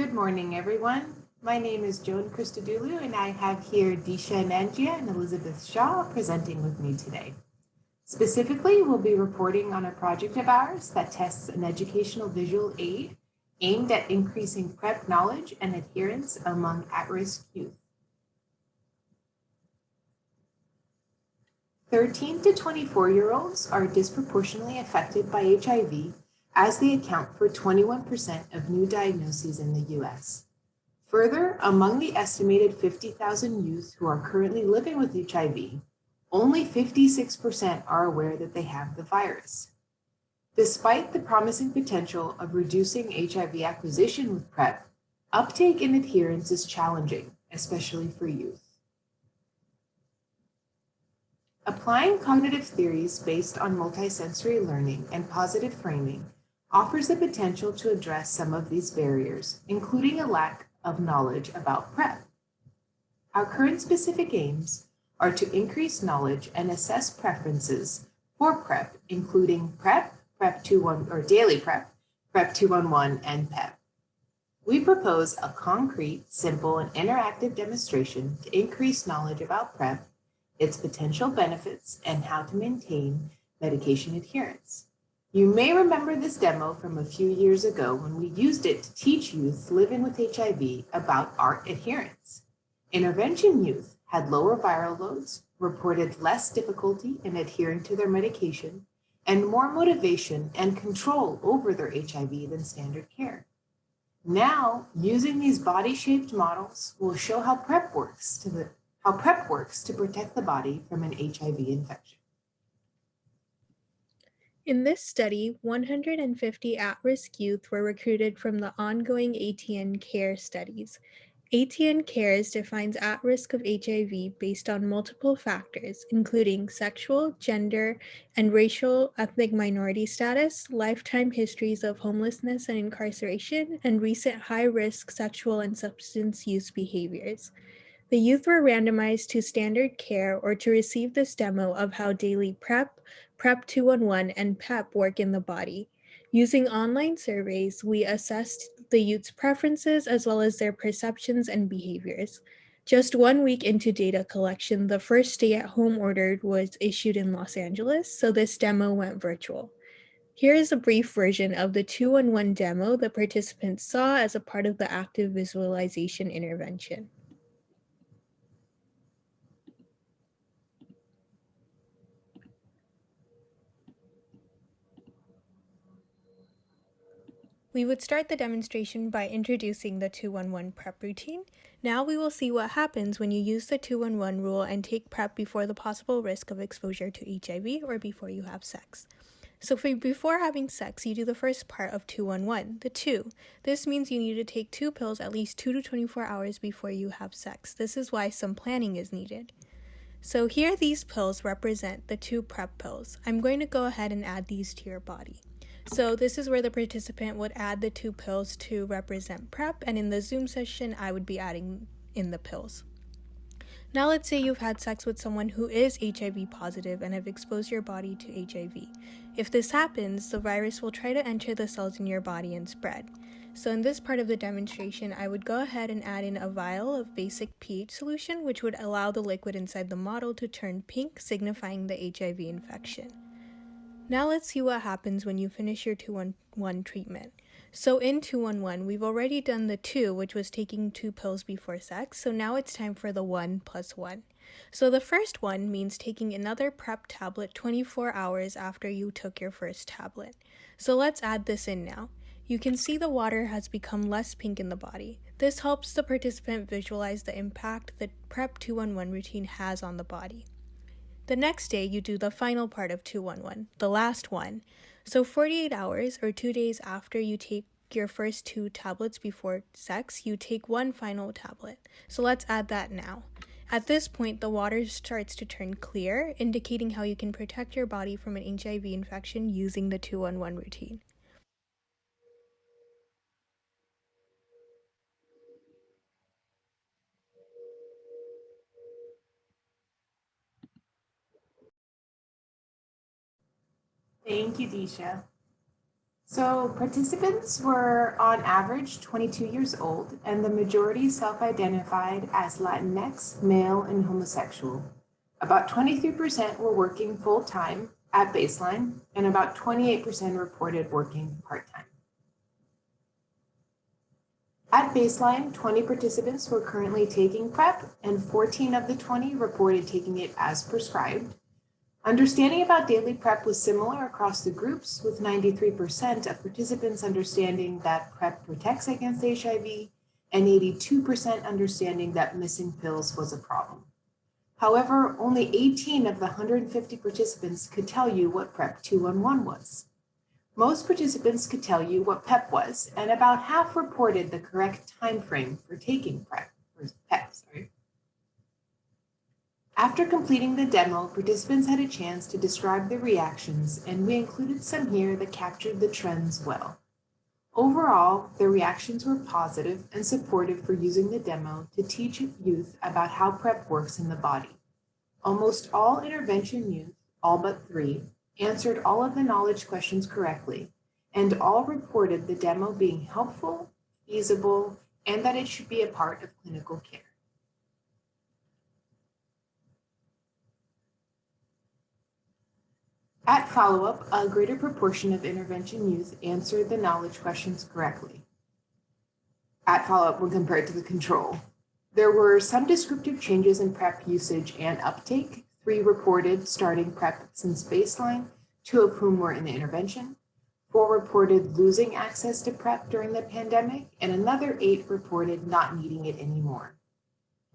Good morning, everyone. My name is Joan Christodoulou, and I have here Disha, Nagia, and Elizabeth Shaw presenting with me today. Specifically, we'll be reporting on a project of ours that tests an educational visual aid aimed at increasing PrEP knowledge and adherence among at-risk youth. 13 to 24-year-olds are disproportionately affected by HIV, as they account for 21% of new diagnoses in the US. Further, among the estimated 50,000 youth who are currently living with HIV, only 56% are aware that they have the virus. Despite the promising potential of reducing HIV acquisition with PrEP, uptake and adherence is challenging, especially for youth. Applying cognitive theories based on multisensory learning and positive framing offers the potential to address some of these barriers, including a lack of knowledge about PrEP. Our current specific aims are to increase knowledge and assess preferences for PrEP, including PrEP, PrEP 211 or daily PrEP, PrEP 211, and PEP. We propose a concrete, simple, and interactive demonstration to increase knowledge about PrEP, its potential benefits, and how to maintain medication adherence. You may remember this demo from a few years ago when we used it to teach youth living with HIV about our adherence. Intervention youth had lower viral loads, reported less difficulty in adhering to their medication, and more motivation and control over their HIV than standard care. Now, using these body-shaped models will show how PrEP works to protect the body from an HIV infection. In this study, 150 at-risk youth were recruited from the ongoing ATN CARE studies. ATN CARES defines at-risk of HIV based on multiple factors, including sexual, gender, and racial ethnic minority status, lifetime histories of homelessness and incarceration, and recent high-risk sexual and substance use behaviors. The youth were randomized to standard care or to receive this demo of how daily PrEP, PrEP 211, and PEP work in the body. Using online surveys, we assessed the youth's preferences as well as their perceptions and behaviors. Just 1 week into data collection, the first stay-at-home order was issued in Los Angeles, so this demo went virtual. Here is a brief version of the 211 demo the participants saw as a part of the active visualization intervention. We would start the demonstration by introducing the 211 PrEP routine. Now we will see what happens when you use the 211 rule and take PrEP before the possible risk of exposure to HIV or before you have sex. So before having sex, you do the first part of 211, the 2. This means you need to take 2 pills at least 2 to 24 hours before you have sex. This is why some planning is needed. So here these pills represent the 2 PrEP pills. I'm going to go ahead and add these to your body. So this is where the participant would add the 2 pills to represent PrEP, and in the Zoom session, I would be adding in the pills. Now let's say you've had sex with someone who is HIV positive and have exposed your body to HIV. If this happens, the virus will try to enter the cells in your body and spread. So in this part of the demonstration, I would go ahead and add in a vial of basic pH solution, which would allow the liquid inside the model to turn pink, signifying the HIV infection. Now let's see what happens when you finish your 211 treatment. So in 211, we've already done the 2, which was taking 2 pills before sex, so now it's time for the 1 plus 1. So the first one means taking another PrEP tablet 24 hours after you took your first tablet. So let's add this in now. You can see the water has become less pink in the body. This helps the participant visualize the impact the PrEP 211 routine has on the body. The next day, you do the final part of 211, the last one. So 48 hours or 2 days after you take your first 2 tablets before sex, you take 1 final tablet. So let's add that now. At this point, the water starts to turn clear, indicating how you can protect your body from an HIV infection using the 211 routine. Thank you, Disha. So participants were on average 22 years old, and the majority self-identified as Latinx, male, and homosexual. About 23% were working full-time at baseline, and about 28% reported working part-time. At baseline, 20 participants were currently taking PrEP, and 14 of the 20 reported taking it as prescribed. Understanding about daily PrEP was similar across the groups, with 93% of participants understanding that PrEP protects against HIV and 82% understanding that missing pills was a problem. However, only 18 of the 150 participants could tell you what PrEP 211 was. Most participants could tell you what PEP was, and about half reported the correct time frame for taking PrEP. After completing the demo, participants had a chance to describe their reactions, and we included some here that captured the trends well. Overall, their reactions were positive and supportive for using the demo to teach youth about how PrEP works in the body. Almost all intervention youth, all but 3, answered all of the knowledge questions correctly, and all reported the demo being helpful, feasible, and that it should be a part of clinical care. At follow-up, a greater proportion of intervention youth answered the knowledge questions correctly. At follow-up when compared to the control. There were some descriptive changes in PrEP usage and uptake. 3 reported starting PrEP since baseline, 2 of whom were in the intervention. 4 reported losing access to PrEP during the pandemic, and another 8 reported not needing it anymore.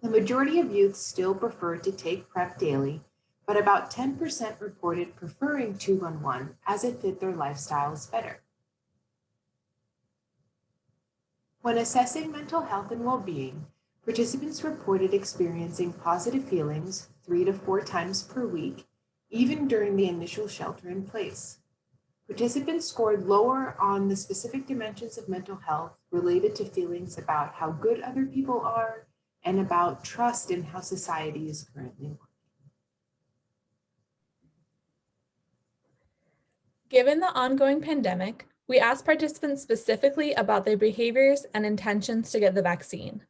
The majority of youth still prefer to take PrEP daily, but about 10% reported preferring 211 as it fit their lifestyles better. When assessing mental health and well-being, participants reported experiencing positive feelings 3 to 4 times per week, even during the initial shelter in place. Participants scored lower on the specific dimensions of mental health related to feelings about how good other people are and about trust in how society is currently working. Given the ongoing pandemic, we asked participants specifically about their behaviors and intentions to get the vaccine.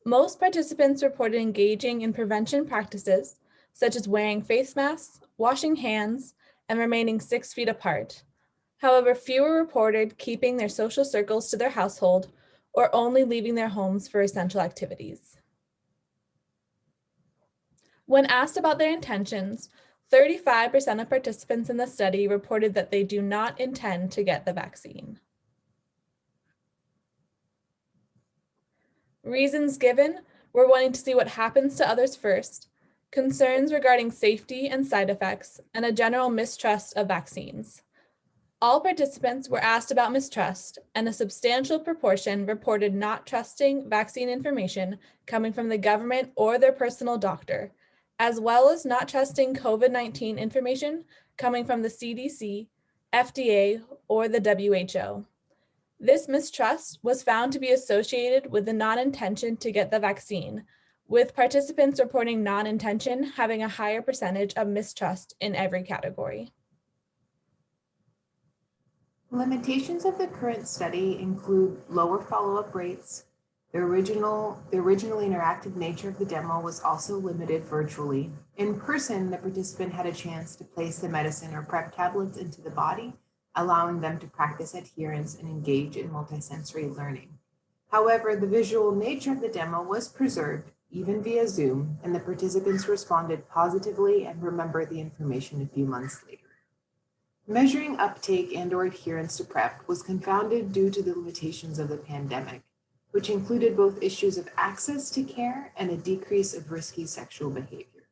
Most participants reported engaging in prevention practices, such as wearing face masks, washing hands, and remaining 6 feet apart. However, fewer reported keeping their social circles to their household or only leaving their homes for essential activities. When asked about their intentions, 35% of participants in the study reported that they do not intend to get the vaccine. Reasons given were wanting to see what happens to others first, concerns regarding safety and side effects, and a general mistrust of vaccines. All participants were asked about mistrust, and a substantial proportion reported not trusting vaccine information coming from the government or their personal doctor, as well as not trusting COVID-19 information coming from the CDC, FDA, or the WHO. This mistrust was found to be associated with the non-intention to get the vaccine, with participants reporting non-intention having a higher percentage of mistrust in every category. Limitations of the current study include lower follow-up rates. The originally interactive nature of the demo was also limited virtually. In person, the participant had a chance to place the medicine or PrEP tablets into the body, allowing them to practice adherence and engage in multisensory learning. However, the visual nature of the demo was preserved, even via Zoom, and the participants responded positively and remembered the information a few months later. Measuring uptake and/or adherence to PrEP was confounded due to the limitations of the pandemic, which included both issues of access to care and a decrease of risky sexual behavior.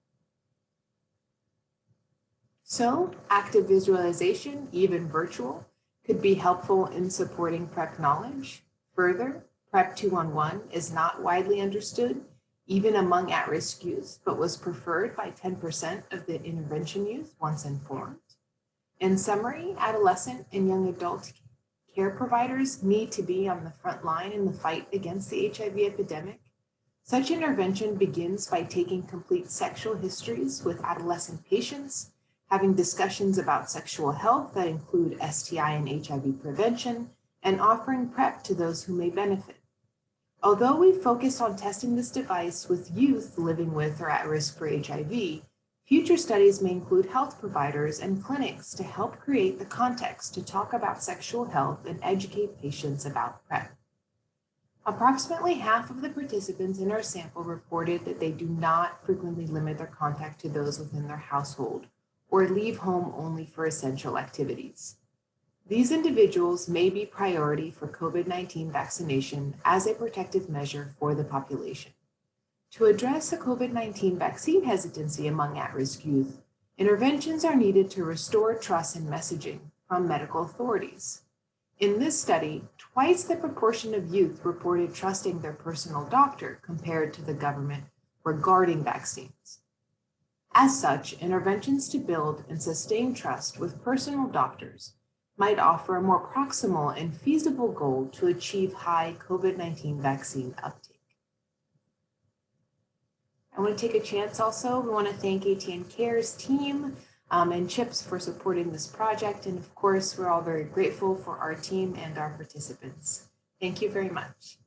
So, active visualization, even virtual, could be helpful in supporting PrEP knowledge. Further, PrEP 211 is not widely understood, even among at-risk youth, but was preferred by 10% of the intervention youth once informed. In summary, adolescent and young adult care providers need to be on the front line in the fight against the HIV epidemic. Such intervention begins by taking complete sexual histories with adolescent patients, having discussions about sexual health that include STI and HIV prevention, and offering PrEP to those who may benefit. Although we focus on testing this device with youth living with or at risk for HIV, future studies may include health providers and clinics to help create the context to talk about sexual health and educate patients about PrEP. Approximately half of the participants in our sample reported that they do not frequently limit their contact to those within their household or leave home only for essential activities. These individuals may be priority for COVID-19 vaccination as a protective measure for the population. To address the COVID-19 vaccine hesitancy among at-risk youth, interventions are needed to restore trust in messaging from medical authorities. In this study, twice the proportion of youth reported trusting their personal doctor compared to the government regarding vaccines. As such, interventions to build and sustain trust with personal doctors might offer a more proximal and feasible goal to achieve high COVID-19 vaccine uptake. I want to take a chance also. We want to thank ATN Care's team and CHIPS for supporting this project. And of course, we're all very grateful for our team and our participants. Thank you very much.